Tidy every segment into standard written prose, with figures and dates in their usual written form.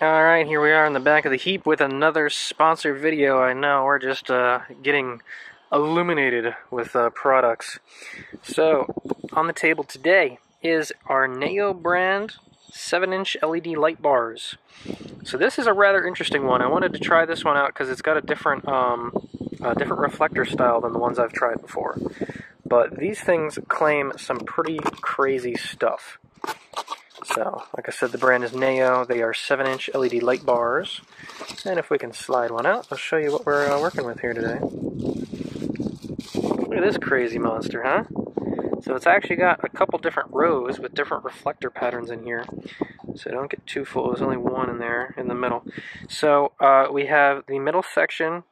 Alright, here we are in the back of the heap with another sponsored video. I know, we're just getting illuminated with products. So, on the table today is our NAO brand 7-inch LED light bars. So this is a rather interesting one. I wanted to try this one out because it's got a different reflector style than the ones I've tried before. But these things claim some pretty crazy stuff. So, like I said, the brand is NAO. They are 7-inch LED light bars. And if we can slide one out, I'll show you what we're working with here today. Look at this crazy monster, huh? So it's actually got a couple different rows with different reflector patterns in here. So don't get too full. There's only one in there in the middle. So we have the middle section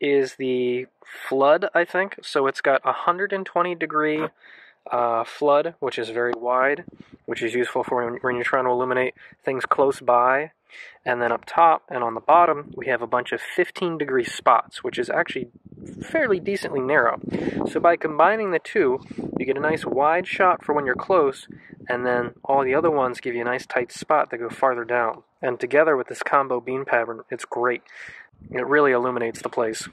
is the flood, I think. So it's got 120 degree flood, which is very wide, which is useful for when you're trying to illuminate things close by. And then up top and on the bottom, we have a bunch of 15-degree spots, which is actually fairly decently narrow. So by combining the two, you get a nice wide shot for when you're close, and then all the other ones give you a nice tight spot that go farther down. And together with this combo beam pattern, it's great. It really illuminates the place.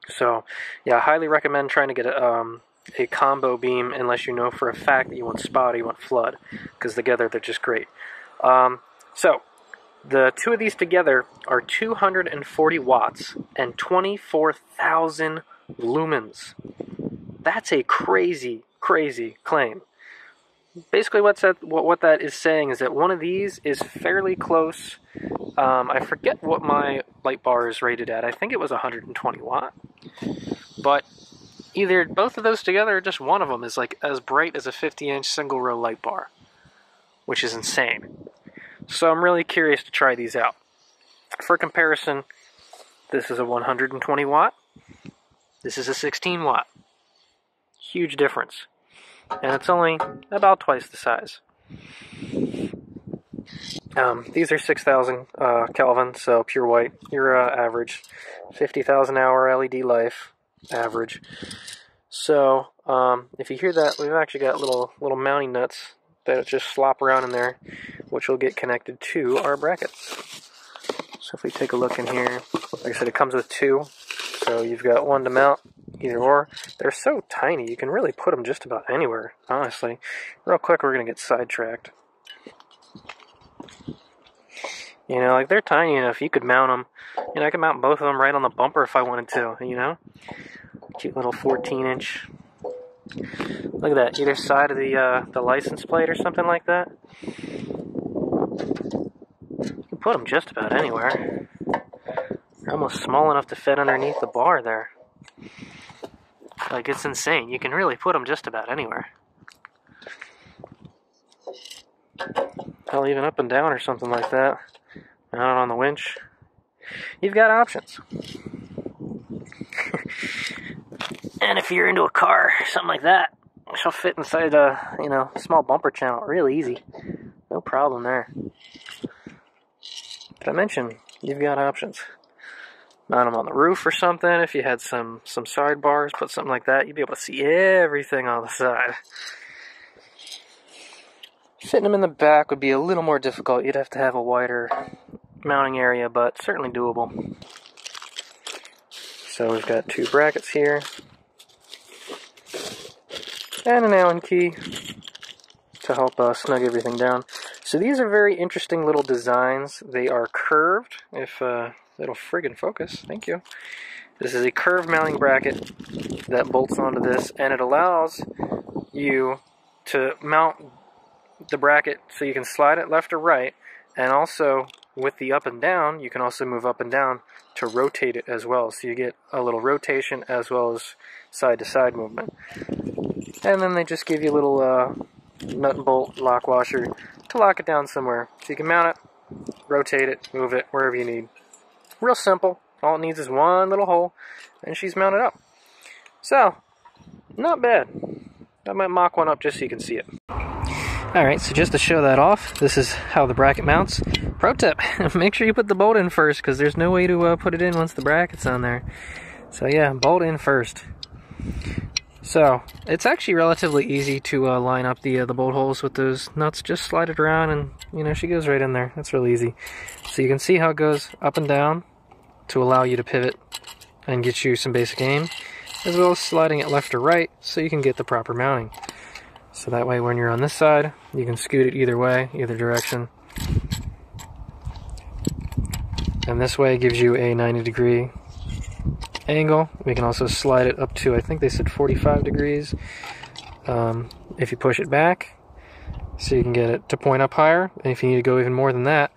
So, yeah, I highly recommend trying to get a combo beam unless you know for a fact that you want spot or you want flood, because together they're just great. So, the two of these together are 240 watts and 24,000 lumens. That's a crazy, crazy claim. Basically what that is saying is that one of these is fairly close. I forget what my light bar is rated at. I think it was 120 watt. But either both of those together or just one of them is like as bright as a 50-inch single row light bar, which is insane. So I'm really curious to try these out. For comparison, this is a 120 watt. This is a 16 watt. Huge difference. And it's only about twice the size. These are 6,000 Kelvin, so pure white. Your average. 50,000 hour LED life, average. So, if you hear that, we've actually got little mounting nuts that just slop around in there, which will get connected to our brackets. So if we take a look in here, like I said, it comes with two. So you've got one to mount, either or. They're so tiny, you can really put them just about anywhere, honestly. Real quick, we're going to get sidetracked. You know, like they're tiny enough, you could mount them. You know, I could mount both of them right on the bumper if I wanted to, you know? Cute little 14-inch. Look at that, either side of the license plate or something like that. You can put them just about anywhere. They're almost small enough to fit underneath the bar there. Like, it's insane. You can really put them just about anywhere. Hell, even up and down or something like that. Out on the winch. You've got options. And if you're into a car, something like that, she'll fit inside a, you know, small bumper channel real easy. No problem there. Did I mention you've got options? Mount them on the roof or something. If you had some sidebars, put something like that, you'd be able to see everything on the side. Fitting them in the back would be a little more difficult. You'd have to have a wider mounting area, but certainly doable. So we've got two brackets here. And an Allen key to help snug everything down. So these are very interesting little designs. They are curved, if it'll friggin' focus, thank you. This is a curved mounting bracket that bolts onto this, and it allows you to mount the bracket so you can slide it left or right, and also with the up and down, you can also move up and down to rotate it as well. So you get a little rotation as well as side-to-side movement. And then they just give you a little nut and bolt lock washer to lock it down somewhere. So you can mount it, rotate it, move it, wherever you need. Real simple. All it needs is one little hole, and she's mounted up. So, not bad. I might mock one up just so you can see it. Alright, so just to show that off, this is how the bracket mounts. Pro tip, make sure you put the bolt in first, because there's no way to put it in once the bracket's on there. So yeah, bolt in first. So, it's actually relatively easy to line up the bolt holes with those nuts. Just slide it around and, you know, she goes right in there. That's really easy. So you can see how it goes up and down to allow you to pivot and get you some basic aim, as well as sliding it left or right so you can get the proper mounting. So that way when you're on this side, you can scoot it either way, either direction. And this way gives you a 90-degree angle. We can also slide it up to, I think they said 45 degrees if you push it back, so you can get it to point up higher. And if you need to go even more than that,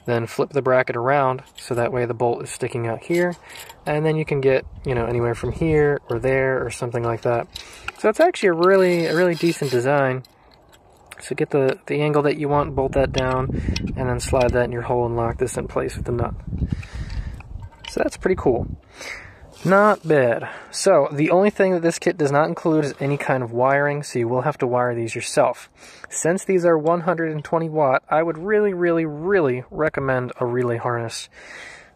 then flip the bracket around so that way the bolt is sticking out here, and then you can get, you know, anywhere from here or there or something like that. So it's actually a really decent design. So get the angle that you want, bolt that down, and then slide that in your hole and lock this in place with the nut. So that's pretty cool. Not bad. So the only thing that this kit does not include is any kind of wiring, so you will have to wire these yourself. Since these are 120 watt, I would really recommend a relay harness.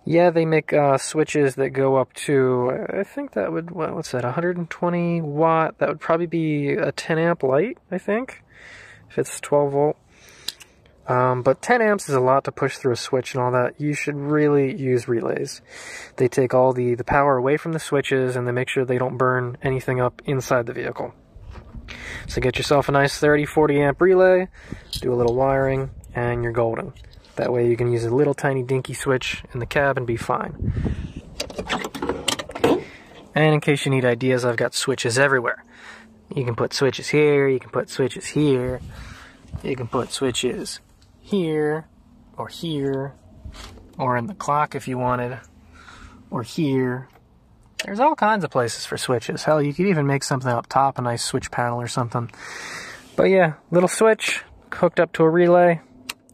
Yeah, they make switches that go up to, I think that would, what's that, 120 watt? That would probably be a 10 amp light, I think, if it's 12 volt. But 10 amps is a lot to push through a switch and all that. You should really use relays. They take all the power away from the switches, and they make sure they don't burn anything up inside the vehicle. So get yourself a nice 30-40 amp relay, do a little wiring, and you're golden. That way you can use a little tiny dinky switch in the cab and be fine. And in case you need ideas, I've got switches everywhere. You can put switches here, you can put switches here, you can put switches here, or in the clock if you wanted, or here. There's all kinds of places for switches. Hell, you could even make something up top, a nice switch panel or something. But yeah, little switch hooked up to a relay,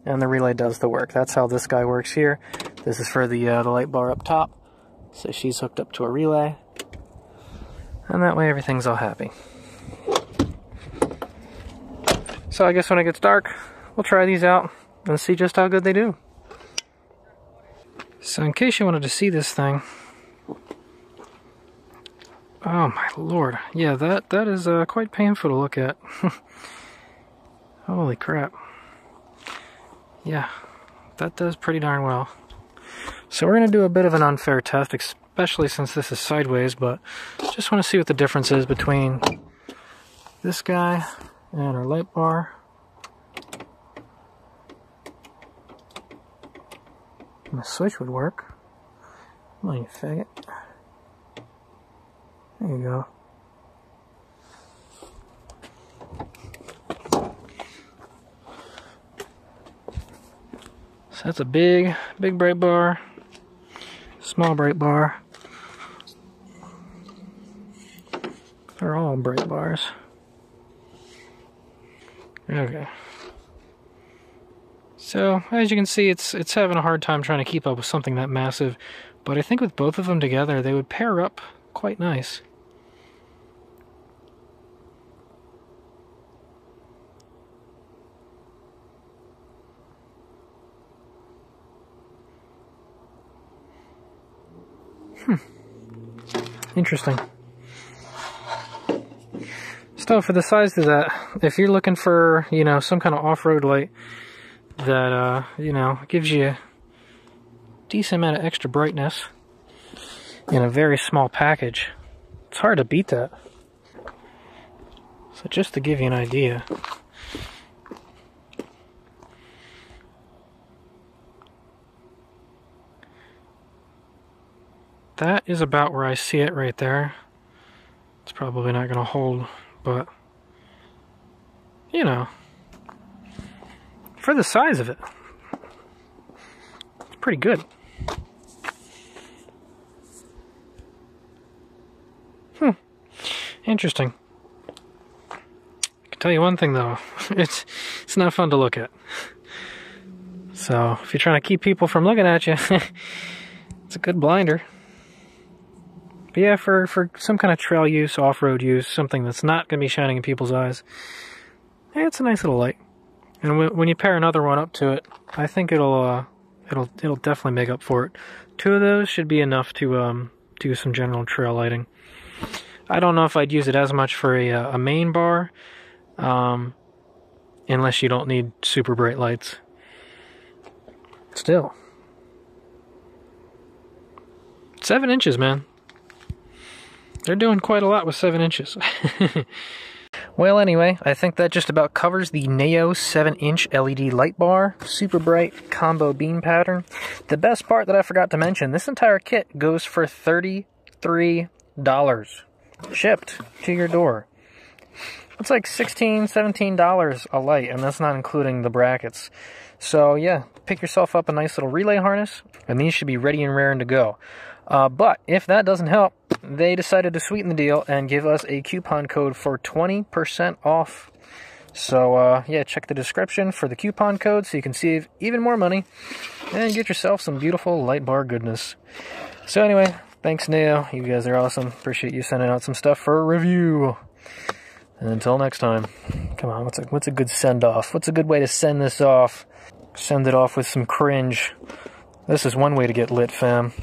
and the relay does the work. That's how this guy works here. This is for the light bar up top. So she's hooked up to a relay, and that way everything's all happy. So I guess when it gets dark, we'll try these out and see just how good they do. So in case you wanted to see this thing, oh my lord, yeah, that is quite painful to look at. Holy crap. Yeah, that does pretty darn well. So we're going to do a bit of an unfair test, especially since this is sideways, but just want to see what the difference is between this guy and our light bar. And the switch would work. Come on, you faggot. There you go. So that's a big bright bar, small bright bar. They're all bright bars. Okay. So, as you can see, it's having a hard time trying to keep up with something that massive, but I think with both of them together, they would pair up quite nice. Interesting. So for the size of that, if you're looking for, you know, some kind of off-road light that, you know, gives you a decent amount of extra brightness in a very small package, it's hard to beat that. So just to give you an idea, that is about where I see it right there. It's probably not going to hold, but, you know, for the size of it, it's pretty good. Interesting. I can tell you one thing though, it's not fun to look at. So if you're trying to keep people from looking at you, it's a good blinder. But yeah, for some kind of trail use, off-road use, something that's not going to be shining in people's eyes, yeah, it's a nice little light. And when you pair another one up to it, I think it'll definitely make up for it. Two of those should be enough to do some general trail lighting. I don't know if I'd use it as much for a main bar, unless you don't need super bright lights. Still. 7 inches, man. They're doing quite a lot with 7 inches. Well, anyway, I think that just about covers the NAO 7-inch LED light bar, super bright combo beam pattern. The best part that I forgot to mention, this entire kit goes for $33, shipped to your door. It's like $16, $17 a light, and that's not including the brackets. So yeah, pick yourself up a nice little relay harness, and these should be ready and raring to go. But if that doesn't help, they decided to sweeten the deal and give us a coupon code for 20% off. So yeah, check the description for the coupon code so you can save even more money and get yourself some beautiful light bar goodness. So anyway, thanks NAO, you guys are awesome. Appreciate you sending out some stuff for a review. And until next time, come on, what's a good send off? What's a good way to send this off? Send it off with some cringe. This is one way to get lit, fam.